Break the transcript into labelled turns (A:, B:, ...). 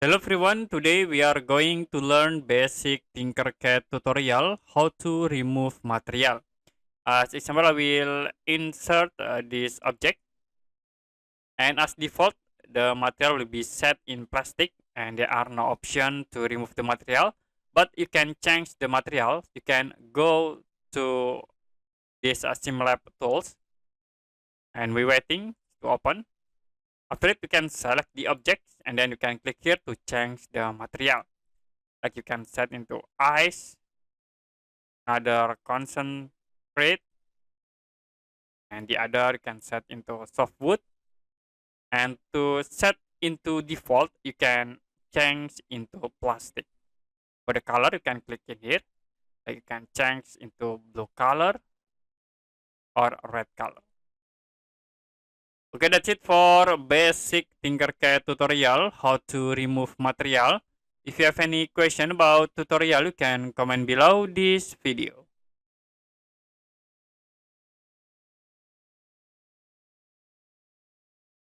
A: Hello everyone, today we are going to learn basic TinkerCAD tutorial how to remove material. As example, I will insert this object, and as default the material will be set in plastic and there are no option to remove the material, but you can change the material. You can go to this SimLab tools and we're waiting to open. After it, you can select the objects and then you can click here to change the material. Like you can set into ice, another concentrate, and the other you can set into softwood. And to set into default, you can change into plastic. For the color, you can click in here. Like you can change into blue color or red color. Okay, that's it for basic TinkerCAD tutorial, how to remove material. If you have any question about tutorial, you can comment below this video.